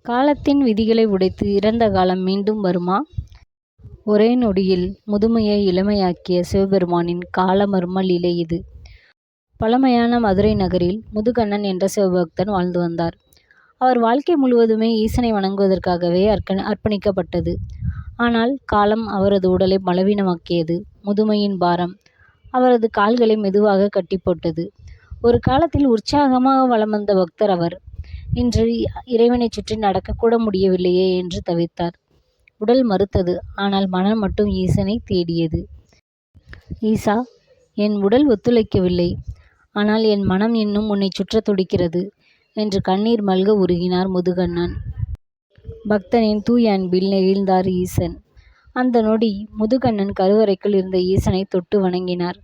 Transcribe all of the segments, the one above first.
காலத்தின் விதிகளை உடைத்து இறந்த காலம் மீண்டும் வருமா? ஒரே நொடியில் முதுமையை இளமையாக்கிய சிவபெருமானின் காலமர்ம லீலை இது. பழமையான மதுரை நகரில் முதுகண்ணன் என்ற சிவபக்தன் வாழ்ந்து வந்தார். அவர் வாழ்க்கை முழுவதுமே ஈசனை வணங்குவதற்காகவே அர்ப்பணிக்கப்பட்டது. ஆனால் காலம் அவரது உடலை பலவீனமாக்கியது. முதுமையின் பாரம் அவரது கால்களை மெதுவாக கட்டி போட்டது. ஒரு காலத்தில் உற்சாகமாக வலம் வந்த பக்தர் அவர். இன்று இறைவனை சுற்றி நடக்கக்கூட முடியவில்லையே என்று தவித்தார். உடல் மறுத்தது, ஆனால் மனம் மட்டும் ஈசனை தேடியது. ஈசா, என் உடல் ஒத்துழைக்கவில்லை, ஆனால் என் மனம் இன்னும் உன்னை சுற்ற துடிக்கிறது என்று கண்ணீர் மல்க உருகினார் முதுகண்ணன். பக்தனின் தூய அன்பில் நெகிழ்ந்தார் ஈசன். அந்த நொடி முதுகண்ணன் கருவறைக்குள் இருந்த ஈசனை தொட்டு வணங்கினார்.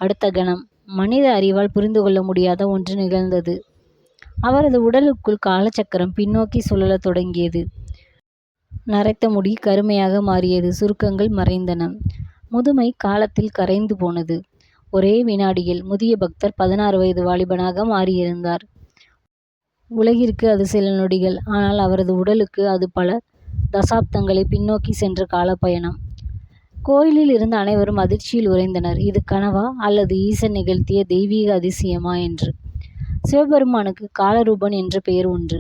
அடுத்த கணம் மனித அறிவால் புரிந்து கொள்ள முடியாத ஒன்று நிகழ்ந்தது. அவரது உடலுக்குள் காலச்சக்கரம் பின்னோக்கி சுழலத் தொடங்கியது. நரைத்த முடி கருமையாக மாறியது. சுருக்கங்கள் மறைந்தன. முதுமை காலத்தில் கரைந்து போனது. ஒரே வினாடியில் முதிய பக்தர் 16 வயது வாலிபனாக மாறியிருந்தார். உலகிற்கு அது சில நொடிகள், ஆனால் அவரது உடலுக்கு அது பல தசாப்தங்களை பின்னோக்கி சென்ற காலப்பயணம். கோயிலில் இருந்த அனைவரும் அதிர்ச்சியில் உறைந்தனர். இது கனவா அல்லது ஈசன் நிகழ்த்திய தெய்வீக அதிசயமா என்று. சிவபெருமானுக்கு காலரூபன் என்ற பெயர் உண்டு.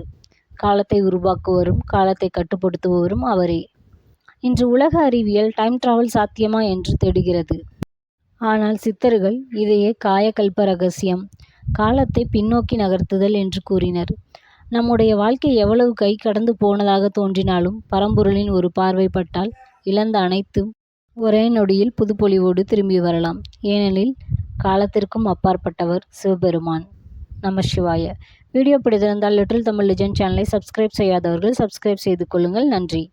காலத்தை உருவாக்குவரும் காலத்தை கட்டுப்படுத்துபவரும் அவரே. இன்று உலக அறிவியல் டைம் டிராவல் சாத்தியமா என்று தேடுகிறது. ஆனால் சித்தர்கள் இதையே காயகல்ப ரகசியம், காலத்தை பின்னோக்கி நகர்த்துதல் என்று கூறினர். நம்முடைய வாழ்க்கை எவ்வளவு கை கடந்து போனதாக தோன்றினாலும் பரம்பொருளின் ஒரு பார்வை பட்டால் இழந்த அனைத்தும் ஒரே நொடியில் புதுப்பொலிவோடு திரும்பி வரலாம். ஏனெனில் காலத்திற்கும் அப்பாற்பட்டவர் சிவபெருமான். நம சிவாய. வீடியோ பிடித்திருந்தால் லிட்டில் தமிழ் லெஜண்ட் சேனலை சப்ஸ்கிரைப் செய்யாதவர்கள் சப்ஸ்கிரைப் செய்து கொள்ளுங்கள். நன்றி.